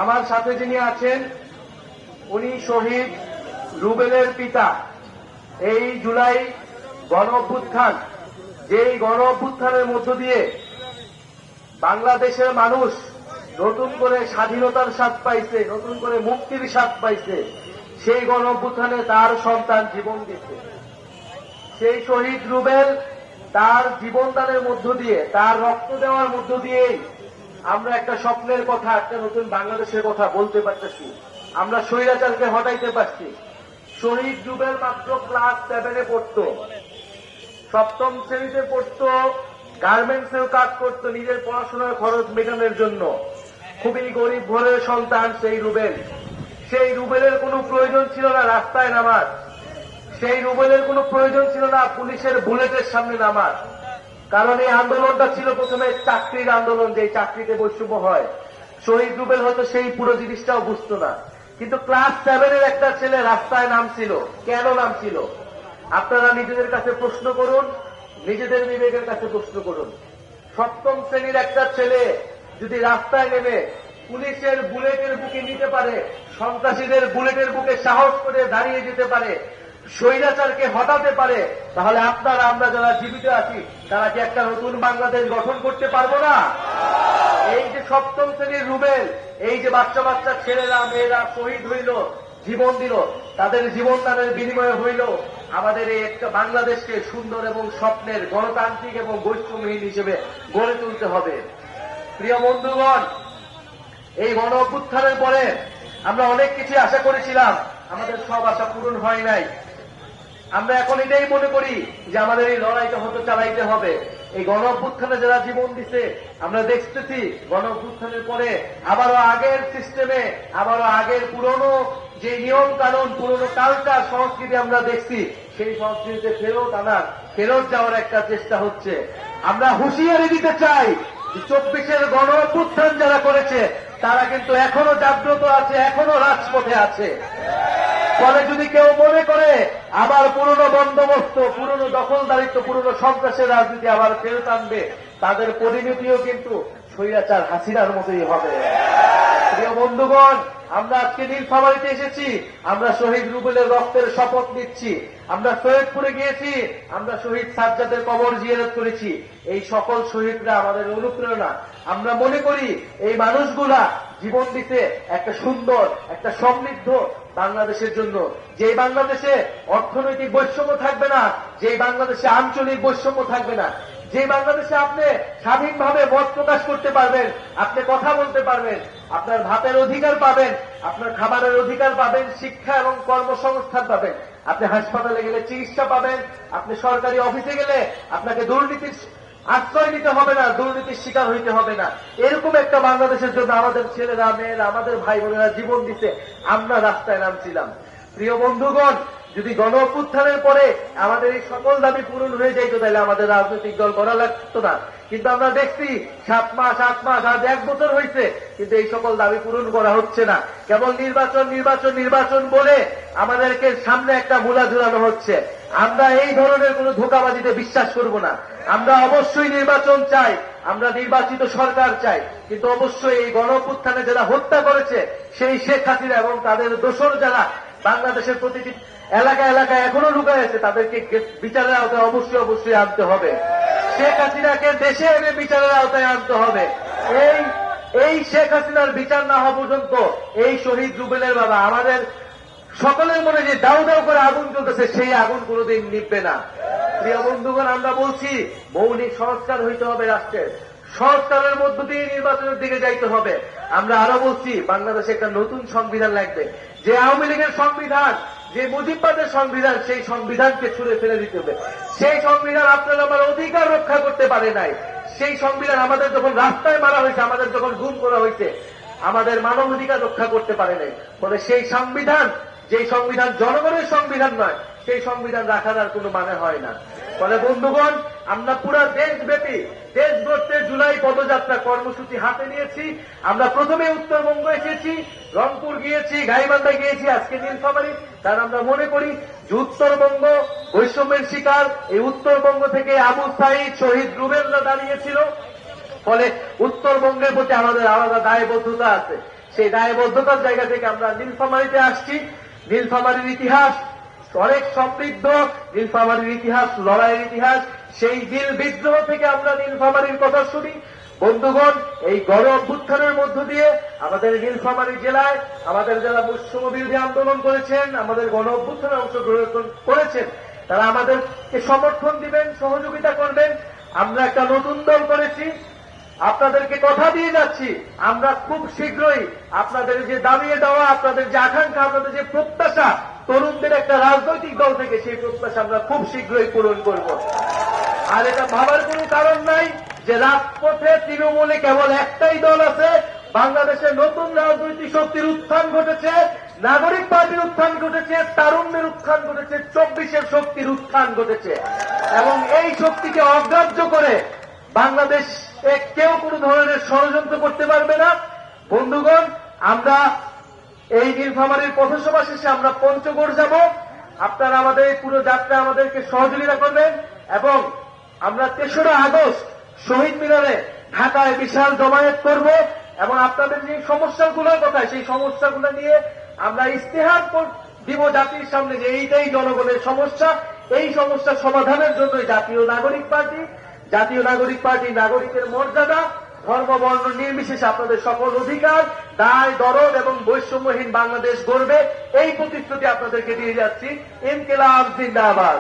আমার সাথে যিনি আছেন উনি শহীদ রুবেলের পিতা। এই জুলাই গণ অভ্যুত্থান, যেই গণ অভ্যুত্থানের মধ্য দিয়ে বাংলাদেশের মানুষ নতুন করে স্বাধীনতার স্বাদ পাইছে, নতুন করে মুক্তির স্বাদ পাইছে, সেই গণ অভ্যুত্থানে তার সন্তান জীবন দিচ্ছে। সেই শহীদ রুবেল তার জীবনদানের মধ্য দিয়ে, তার রক্ত দেওয়ার মধ্য দিয়েই আমরা একটা স্বপ্নের কথা, একটা নতুন বাংলাদেশের কথা বলতে পারতেছি। আমরা স্বৈরাচারকে হটাইতে পারছি। শহীদ রুবেল মাত্র ক্লাস 7-এ পড়তো, 7ম শ্রেণীতে পড়তো, গার্মেন্টসেও কাজ করতো নিজের পড়াশোনার খরচ মেটানোর জন্য। খুবই গরিব ঘরের সন্তান সেই রুবেল। সেই রুবেলের কোনো প্রয়োজন ছিল না রাস্তায় নামার, সেই রুবেলের কোনো প্রয়োজন ছিল না পুলিশের বুলেটের সামনে নামার। কারণ এই আন্দোলনটা ছিল প্রথমে চাকরির আন্দোলন, যে চাকরিতে বৈষম্য হয়। শহীদ রুবেল হয়তো সেই পুরো জিনিসটাও বুঝতো না, কিন্তু ক্লাস 7-এর একটা ছেলে রাস্তায় নামছিল। কেন নামছিল? আপনারা নিজেদের কাছে প্রশ্ন করুন, নিজেদের বিবেকের কাছে প্রশ্ন করুন। 7ম শ্রেণীর একটা ছেলে যদি রাস্তায় নেমে পুলিশের বুলেটের বুকে নিতে পারে, সন্ত্রাসীদের বুলেটের বুকে সাহস করে দাঁড়িয়ে যেতে পারে, স্বৈরাচারকে হটাতে পারে, তাহলে আপনারা আমরা যারা জীবিত আছি তারা কি একটা নতুন বাংলাদেশ গঠন করতে পারবো না? এই যে 7ম শ্রেণীর রুবেল, এই যে বাচ্চা বাচ্চা ছেলেরা মেয়েরা শহীদ হইল, জীবন দিল, তাদের জীবনদানের বিনিময়ে হইল আমাদের এই একটা বাংলাদেশকে সুন্দর এবং স্বপ্নের গণতান্ত্রিক এবং বৈষম্যহীন হিসেবে গড়ে তুলতে হবে। প্রিয় বন্ধুগণ, এই গণ অভ্যুত্থানের পরে আমরা অনেক কিছু আশা করেছিলাম, আমাদের সব আশা পূরণ হয় নাই। আমরা এখন এটাই মনে করি যে আমাদের এই লড়াইটা হয়তো চালাইতে হবে। এই গণ অভ্যুত্থানে যারা জীবন দিছে, আমরা দেখতেছি গণ অভ্যুত্থানের পরে আবারও আগের সিস্টেমে, আবারও আগের পুরনো যে নিয়ম কানুন, পুরনো কালচার সংস্কৃতি আমরা দেখছি, সেই সংস্কৃতিতে ফেরত যাওয়ার একটা চেষ্টা হচ্ছে। আমরা হুঁশিয়ারি দিতে চাই যে 24-এর গণ অভ্যুত্থান যারা করেছে তারা কিন্তু এখনো জাগ্রত আছে, এখনো রাজপথে আছে। ফলে যদি কেউ মনে করে আবার পুরনো বন্দোবস্ত, পুরনো দখলদারিত্ব, পুরনো সন্ত্রাসের রাজনীতি আবার ফেরত আনবে, তাদের পরিণতিও কিন্তু স্বৈরাচার হাসিনার মতোই হবে। প্রিয় বন্ধুগণ, আমরা আজকে নীলফামারীতে এসেছি, আমরা শহীদ রুবেলের রক্তের শপথ নিচ্ছি। আমরা সৈয়দপুরে গিয়েছি, আমরা শহীদ সাজ্জাদের কবর জিয়ারত করেছি। এই সকল শহীদরা আমাদের অনুপ্রেরণা। আমরা মনে করি এই মানুষগুলা জীবন দিতে একটা সুন্দর, একটা সমৃদ্ধ বাংলাদেশের জন্য, যে বাংলাদেশে অর্থনৈতিক বৈষম্য থাকবে না, যে বাংলাদেশে আঞ্চলিক বৈষম্য থাকবে না, যে বাংলাদেশে আপনি স্বাধীনভাবে মত প্রকাশ করতে পারবেন, আপনি কথা বলতে পারবেন, আপনার ভাতের অধিকার পাবেন, আপনার খাবারের অধিকার পাবেন, শিক্ষা এবং কর্মসংস্থান পাবেন, আপনি হাসপাতালে গেলে চিকিৎসা পাবেন, আপনি সরকারি অফিসে গেলে আপনাকে দুর্নীতির আশ্রয় নিতে হবে না, দুর্নীতির শিকার হইতে হবে না। এরকম একটা বাংলাদেশের জন্য আমাদের ছেলেরা মেয়েরা, আমাদের ভাই বোনেরা জীবন দিতে আমরা রাস্তায় নামছিলাম। প্রিয় বন্ধুগণ, যদি গণ অভ্যুত্থানের পরে আমাদের এই সকল দাবি পূরণ হয়ে যাইত, তাহলে আমাদের রাজনৈতিক দল করা লাগতো না। কিন্তু আমরা দেখছি 7 মাস 8 মাস আজ 1 বছর হয়েছে, কিন্তু এই সকল দাবি পূরণ করা হচ্ছে না। কেবল নির্বাচন নির্বাচন নির্বাচন বলে আমাদেরকে সামনে একটা মূলা ঝুলানো হচ্ছে। আমরা এই ধরনের কোন ধোঁকাবাজিতে বিশ্বাস করব না। আমরা অবশ্যই নির্বাচন চাই, আমরা নির্বাচিত সরকার চাই, কিন্তু অবশ্যই এই গণ অভ্যুত্থানে যারা হত্যা করেছে সেই শেখ হাসিনা এবং তাদের দোসর যারা বাংলাদেশের প্রতিটি এলাকায় এলাকায় এখনো লুকায় আছে, তাদেরকে বিচারের আওতায় অবশ্যই আনতে হবে। শেখ হাসিনাকে দেশে এনে বিচারের আওতায় আনতে হবে। এই শেখ হাসিনার বিচার না হওয়া পর্যন্ত এই শহীদ রুবেলের বাবা, আমাদের সকলের মনে যে দাউ দাউ করে আগুন জ্বলতেছে, সেই আগুন কোনোদিন নিভবে না। প্রিয় বন্ধুগণ, আমরা বলছি মৌলিক সংস্কার হইতে হবে রাষ্ট্রের, সংস্কারের মধ্য দিয়ে নির্বাচনের দিকে যাইতে হবে। আমরা আরো বলছি বাংলাদেশে একটা নতুন সংবিধান লাগবে। যে আওয়ামী লীগের সংবিধান, যে মুজিববাদের সংবিধান, সেই সংবিধানকে ছুঁড়ে ফেলে দিতে হবে। সেই সংবিধান আপনার আমার অধিকার রক্ষা করতে পারে নাই। সেই সংবিধান আমাদের যখন রাস্তায় মারা হয়েছে, আমাদের যখন গুম করা হয়েছে, আমাদের মানব অধিকার রক্ষা করতে পারে নাই। ফলে সেই সংবিধান, যে সংবিধান জনগণের সংবিধান নয়, সেই সংবিধান রাখার আর কোনো মানে হয় না। ফলে বন্ধুগণ, আমরা পুরা দেশব্যাপী দেশ গড়তে জুলাই পদযাত্রা কর্মসূচি হাতে নিয়েছি। আমরা প্রথমে উত্তরবঙ্গ এসেছি, রংপুর গিয়েছি, গাইবান্ধা গিয়েছি, আজকে নীলফামারী। কারণ আমরা মনে করি যে উত্তরবঙ্গ বৈষম্যের শিকার, এই উত্তরবঙ্গ থেকে আবু সাঈদ, শহীদ রুবেলরা দাঁড়িয়েছিল। ফলে উত্তরবঙ্গের প্রতি আমাদের আলাদা দায়বদ্ধতা আছে। সেই দায়বদ্ধতার জায়গা থেকে আমরা নীলফামারীতে আসছি। নীলফামারীর ইতিহাস অনেক সমৃদ্ধ, নীলফামারীর ইতিহাস লড়াইয়ের ইতিহাস। সেই নীল বিদ্রোহ থেকে আমরা নীলফামারীর কথা শুনি। বন্ধুগণ, এই গণ অভ্যুত্থানের মধ্য দিয়ে আমাদের নীলফামারী জেলায় আমাদের যারা বৈষম্য বিরোধী আন্দোলন করেছেন, আমাদের গণ অভ্যুত্থানে অংশগ্রহণ করেছেন, তারা আমাদেরকে সমর্থন দিবেন, সহযোগিতা করবেন। আমরা একটা নতুন দল করেছি, আপনাদেরকে কথা দিয়ে যাচ্ছি, আমরা খুব শীঘ্রই আপনাদের যে দাবিয়ে দেওয়া, আপনাদের যে আকাঙ্ক্ষা, আপনাদের যে প্রত্যাশা, তরুণদের একটা রাজনৈতিক দল থেকে সেই প্রত্যাশা আমরা খুব শীঘ্রই পূরণ করব। আর এটা ভাবার কোনো কারণ নাই যে রাজপথে তৃণমূলে কেবল একটাই দল আছে। বাংলাদেশের নতুন রাজনৈতিক শক্তির উত্থান ঘটেছে, নাগরিক পার্টির উত্থান ঘটেছে, তারুণ্যের উত্থান ঘটেছে, 24-এর শক্তির উত্থান ঘটেছে। এবং এই শক্তিকে অগ্রাহ্য করে বাংলাদেশে কেউ কোনো ধরনের ষড়যন্ত্র করতে পারবে না। বন্ধুগণ, আমরা এই নীলফামারীর পথসভা শেষে আমরা পঞ্চগড় যাব। আপনারা আমাদের এই পুরো যাত্রা আমাদেরকে সহযোগিতা করবেন এবং আমরা 3রা আগস্ট শহীদ মিনারে ঢাকায় বিশাল জমায়েত করব এবং আপনাদের যে সমস্যাগুলোর কথা, সেই সমস্যাগুলো নিয়ে আমরা ইস্তেহার দিব জাতির সামনে যে এইটাই জনগণের সমস্যা। এই সমস্যা সমাধানের জন্য জাতীয় নাগরিক পার্টি নাগরিকের মর্যাদা, ধর্ম বর্ণ নির্বিশেষে আপনাদের সকল অধিকার, দায় দরদ এবং বৈষম্যহীন বাংলাদেশ গড়বে, এই প্রতিশ্রুতি আপনাদেরকে দিয়ে যাচ্ছি। ইনকিলাব জিন্দাবাদ।